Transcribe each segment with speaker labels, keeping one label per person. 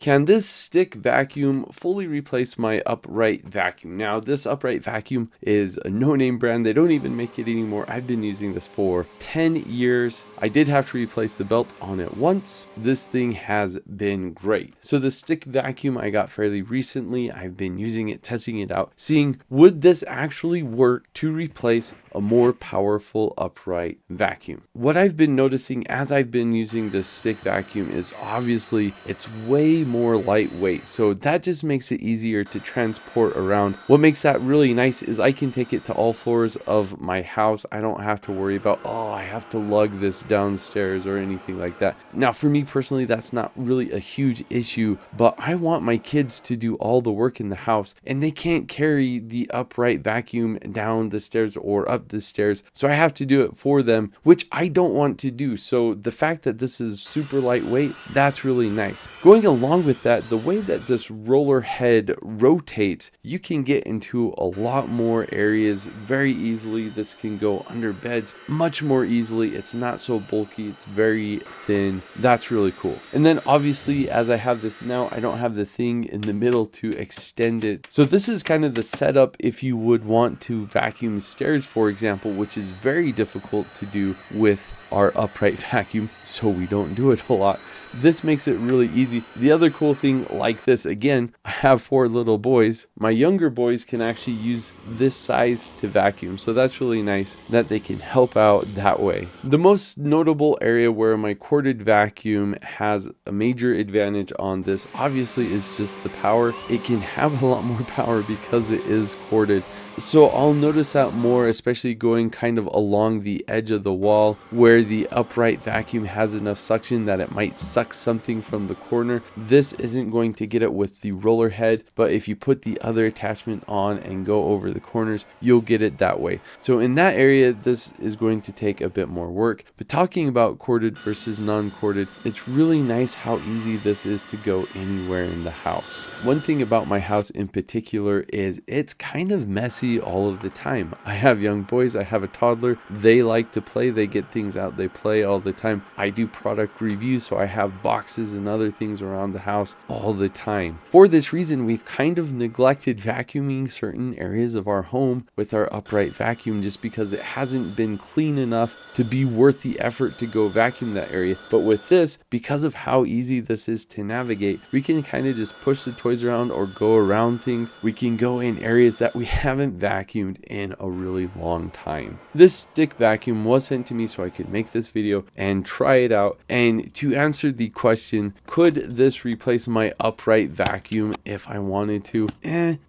Speaker 1: Can this stick vacuum fully replace my upright vacuum? Now, this upright vacuum is a no-name brand. They don't even make it anymore. I've been using this for 10 years. I did have to replace the belt on it once. This thing has been great. So the stick vacuum I got fairly recently. I've been using it, testing it out, seeing would this actually work to replace a more powerful upright vacuum. What I've been noticing as I've been using this stick vacuum is obviously it's way more lightweight, so that just makes it easier to transport around. What makes that really nice is I can take it to all floors of my house. I don't have to worry about, oh, I have to lug this downstairs or anything like that. Now, for me personally, that's not really a huge issue, but I want my kids to do all the work in the house, and they can't carry the upright vacuum down the stairs or up the stairs, so I have to do it for them, which I don't want to do. So the fact that this is super lightweight, that's really nice. Going along with that, the way that this roller head rotates, you can get into a lot more areas very easily. This can go under beds much more easily. It's not so bulky, it's very thin. That's really cool. And then obviously, as I have this now, I don't have the thing in the middle to extend it. So this is kind of the setup if you would want to vacuum stairs, for example, which is very difficult to do with our upright vacuum, so we don't do it a lot. This makes it really easy. The other cool thing like this, again, I have 4 little boys. My younger boys can actually use this size to vacuum, so that's really nice that they can help out that way. The most notable area where my corded vacuum has a major advantage on this obviously is just the power. It can have a lot more power because it is corded. So I'll notice that more, especially going kind of along the edge of the wall where the upright vacuum has enough suction that it might suck something from the corner. This isn't going to get it with the roller head, but if you put the other attachment on and go over the corners, you'll get it that way. So in that area, this is going to take a bit more work. But talking about corded versus non-corded, it's really nice how easy this is to go anywhere in the house. One thing about my house in particular is it's kind of messy all of the time. I have young boys, I have a toddler, they like to play, they get things out, they play all the time. I do product reviews, so I have boxes and other things around the house all the time. For this reason, we've kind of neglected vacuuming certain areas of our home with our upright vacuum just because it hasn't been clean enough to be worth the effort to go vacuum that area. But with this, because of how easy this is to navigate, we can kind of just push the toys around or go around things. We can go in areas that we haven't vacuumed in a really long time. This stick vacuum was sent to me so I could make this video and try it out. And to answer the question, could this replace my upright vacuum if I wanted to?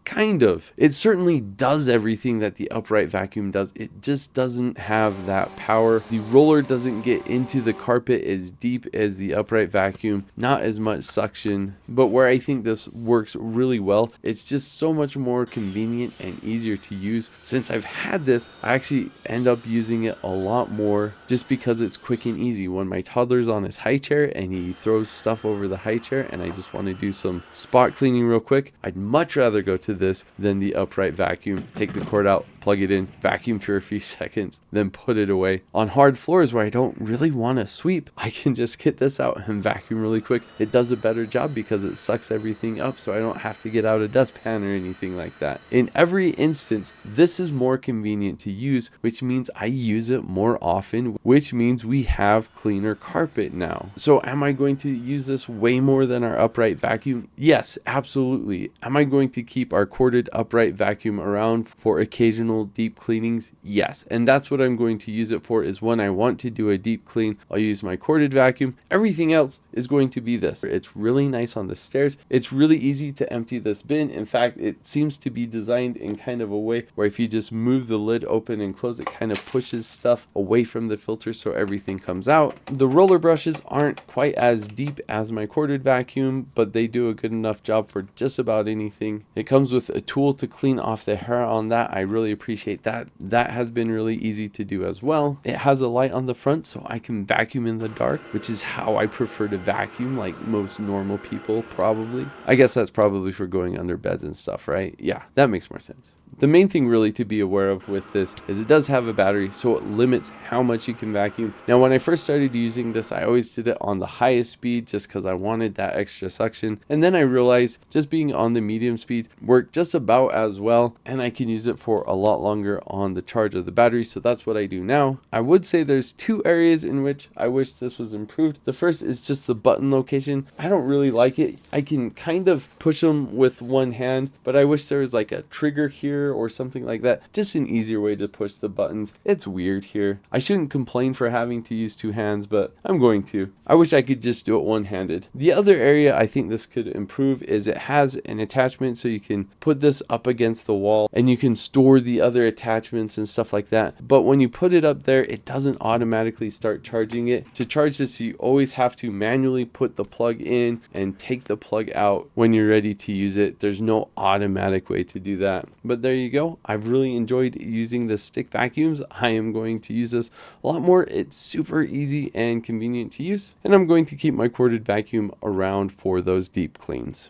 Speaker 1: Kind of. It certainly does everything that the upright vacuum does. It just doesn't have that power. The roller doesn't get into the carpet as deep as the upright vacuum, not as much suction. But where I think this works really well, it's just so much more convenient and easier to use. Since I've had this, I actually end up using it a lot more just because it's quick and easy. When my toddler's on his high chair and he throws stuff over the high chair and I just want to do some spot cleaning real quick, I'd much rather go to this than the upright vacuum. Take the cord out, plug it in, vacuum for a few seconds, then put it away. On hard floors where I don't really want to sweep, I can just get this out and vacuum really quick. It does a better job because it sucks everything up, so I don't have to get out a dustpan or anything like that. In every instance, this is more convenient to use, which means I use it more often, which means we have cleaner carpet now. So am I going to use this way more than our upright vacuum? Yes, absolutely. Am I going to keep our corded upright vacuum around for occasional deep cleanings? Yes, and that's what I'm going to use it for, is when I want to do a deep clean, I'll use my corded vacuum. Everything else is going to be this. It's really nice on the stairs. It's really easy to empty this bin. In fact, it seems to be designed in kind of a way where if you just move the lid open and close, it kind of pushes stuff away from the filter so everything comes out. The roller brushes aren't quite as deep as my corded vacuum, but they do a good enough job for just about anything. It comes with a tool to clean off the hair on that. I really appreciate that. That has been really easy to do as well. It has a light on the front so I can vacuum in the dark, which is how I prefer to vacuum, like most normal people probably. I guess that's probably for going under beds and stuff, right? Yeah, that makes more sense. The main thing really to be aware of with this is it does have a battery, so it limits how much you can vacuum. Now when I first started using this, I always did it on the highest speed just because I wanted that extra suction, and then I realized just being on the medium speed worked just about as well, and I can use it for a lot longer on the charge of the battery, so that's what I do now. I would say there's two areas in which I wish this was improved. The first is just the button location. I don't really like it. I can kind of push them with one hand, but I wish there was like a trigger here or something like that. Just an easier way to push the buttons. It's weird here. I shouldn't complain for having to use two hands, but I'm going to. I wish I could just do it one-handed. The other area I think this could improve is it has an attachment so you can put this up against the wall and you can store the other attachments and stuff like that. But when you put it up there, it doesn't automatically start charging it. To charge this, you always have to manually put the plug in and take the plug out when you're ready to use it. There's no automatic way to do that. But there you go. I've really enjoyed using the stick vacuums. I am going to use this a lot more. It's super easy and convenient to use, and I'm going to keep my corded vacuum around for those deep cleans.